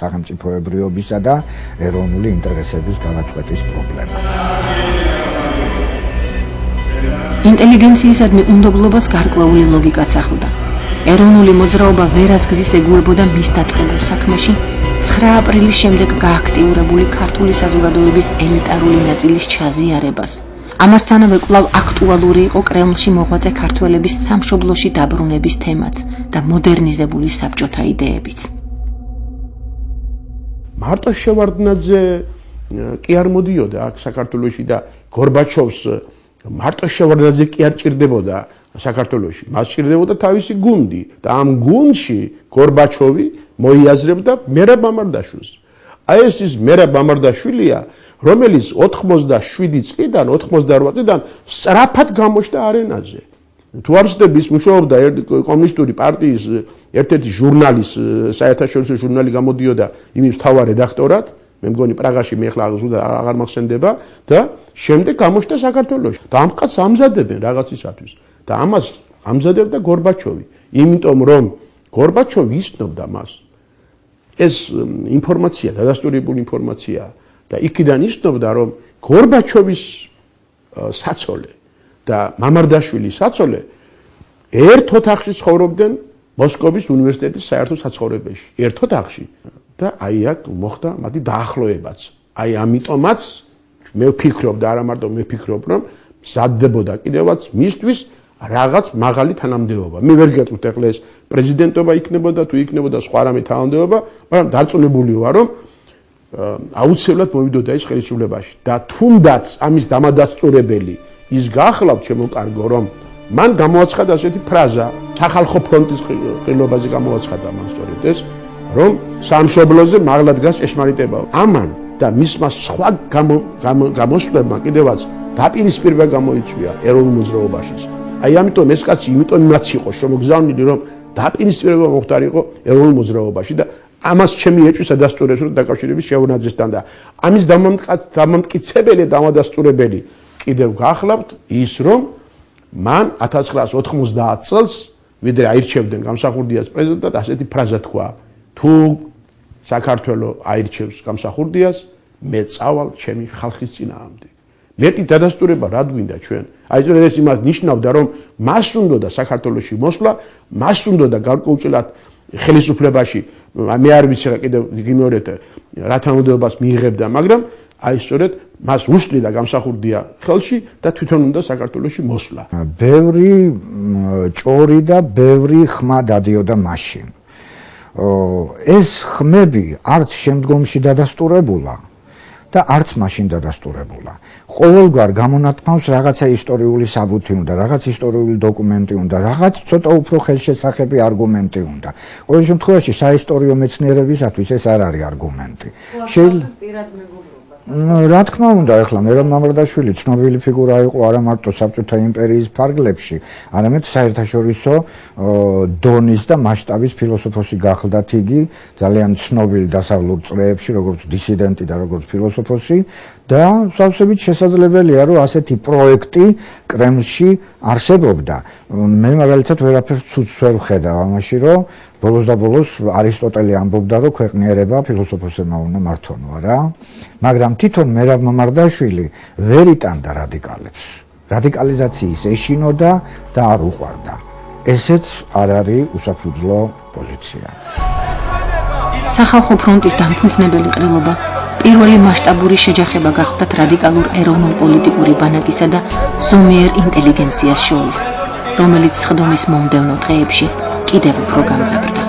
სახელმწიფოებრიობისა და ეროვნული ინტერესების გადაწყვეტის პრობლემა. ინტელიგენციისადმი უნდობლობას გარკვეული ლოგიკაც ახლდა. ეროვნული მოძრაობა ვერასგზის ეგუებოდა მის დაწყებულ საქმეში 9 აპრილის შემდეგ გააქტიურებული ქართული საზოგადოების ელიტარული ნაწილის ჩაზიარებას. ამასთანავე კვლავ აქტუალური იყო კრემლში მოღვაწე ქართველების სამშობლოში დაბრუნების თემაც და მოდერნიზებული საბჭოთა იდეებიც. მარტო შევარდნაძე კი არ მოდიოდა აქ საქართველოში და გორბაჩოვს მარტო შევარდნაძე კი არ ჭირდებოდა საქართველოში. მას ჭირდებოდა თავისი გუნდი და ამ გუნდში გორბაჩოვი მოიაზრებდა მერაბ მამარდაშვილს. აი ეს მერაბ მამარდაშვილია, რომელიც 87 წლიდან 88 წლიდან სწრაფად გამოჩნდა არენაზე. თუ არ ვცდები, ის მუშაობდა კომუნისტური პარტიის ერთ-ერთი ჟურნალის, საერთაშორისო ჟურნალი გამოდიოდა იმის მთავარ რედაქტორად, მე მგონი პრაღაში, მე ახლა აღარ მახსენდება და შემდეგ გამოჩნდა საქართველოში. და ამ კაცს ამზადებენ რაღაცისათვის და ამას ამზადებდა გორბაჩოვი, იმიტომ რომ გორბაჩოვი იცნობდა მას. ეს ინფორმაცია, დადასტურებული ინფორმაცია და იქიდან იცნობდა, რომ გორბაჩოვის საცოლე და მამარდაშვილის საცოლე ერთ ოთახში ცხოვრობდნენ მოსკოვის უნივერსიტეტის საერთო საცხოვრებელში. ერთ ოთახში და აი აქ მოხდა მათი დაახლოებაც. აი ამიტომაც მე ვფიქრობ და არა მარტო მე ვფიქრობ, რომ მზადდებოდა კიდევაც მისთვის რაღაც მაღალი თანამდებობა. მე ვერ გეტყვით ახლა ეს პრეზიდენტობა იქნებოდა თუ იქნებოდა სხვა რამე თანამდებობა, მაგრამ დარწმუნებული ვარ, რომ აუცილებლად მოვიდოდა ის ხელისუფლებაში და თუნდაც ამის დამადასტურებელი ის გახლავთ ჩემო კარგო, რომ მან გამოაცხადა ასეთი ფრაზა, სახალხო ფრონტის ყრილობაზე გამოაცხადა მან სწორედ ეს, რომ სამშობლოზე მაღლა დგას ჭეშმარიტება. ამან და მისმა სხვა გამოსვლებმა კიდევაც დაპირისპირება გამოიწვია ეროვნულ მოძრაობაშიც. აი ამიტომ ეს კაცი იმიტომაც იყო შემოგზავნილი, რომ დაპირისპირება მოხდარიყო ეროვნულ მოძრაობაში და ამას ჩემი ეჭვის ადასტურებს, რომ დაკავშირების შეუნაძესთან და ამის დამამტკიცებელი დამადასტურებელი კიდევ გახლავთ ის, რომ მან 1990 წელს ვიდრე აირჩევდნენ გამსახურდიას პრეზიდენტად, ასეთი ფრაზა თქვა: თუ საქართველო აირჩევს გამსახურდიას, მე წავალ ჩემი ხალხის წინააღმდეგ. მეტი დადასტურება რა გვინდა ჩვენ? აი სწორედ ეს იმას ნიშნავდა, რომ მას უნდოდა საქართველოში მოსვლა, მას უნდოდა გარკვეულწილად ხელისუფლებაში, მე არ ვიცი რა კიდევ გიმეორეთ რა თანამდებობას მიიღებდა, მაგრამ აი სწორედ მას უშლიდა გამსახურდია ხელში და თვითონ უნდა საქართველოში მოსვლა. ბევრი ჭორი და ბევრი ხმა დადიოდა მაშინ. ეს ხმები არც შემდგომში დადასტურებულა და არც მაშინ დადასტურებულა. ყოველგვარ გამონათქმავს რაღაცა ისტორიული საბუთი უნდა, რაღაც ისტორიული დოკუმენტი უნდა, რაღაც ცოტა უფრო ხელშესახები არგუმენტი უნდა. ყოველ შემთხვევაში საისტორიო მეცნიერებისათვის ეს არ არის არგუმენტი. რა თქმა უნდა, ახლა მერაბ მამრდაშვილი ცნობილი ფიგურა იყო არა მარტო საბჭოთა იმპერიის ფარგლებში, არამედ საერთაშორისო დონის და მასშტაბის ფილოსოფოსი გახლდათ იგი, ძალიან ცნობილი დასავლურ წრეებში, როგორც დისიდენტი და როგორც ფილოსოფოსი და სავსებით შესაძლებელია, რომ ასეთი პროექტი კრემლში არსებობდა. მე მაგალითად ვერაფერს ცუდს ვერ ვხედავ ამაში, რომ ბოლოს და ბოლოს არისტოტელე ამბობდა, რომ ქვეყნიერება ფილოსოფოსებმა უნდა მართონო, არა? მაგრამ თვითონ მერაბ მამრდაშვილი ვერ იტანდა რადიკალებს. რადიკალიზაციის ეშინოდა და არ უყვარდა. ესეც არ არის უსაფუძვლო პოზიცია. სახალხო ფრონტის დამფუძნებელი ყრილობა პირველი მასშტაბური შეჯახება გახლდათ რადიკალურ ეროვნულ პოლიტიკური ბანაკისა და ზომიერ ინტელიგენციას შორის, რომელიც სხდომის მომდევნო დღეებში კიდევ უფრო გამძაფრდა.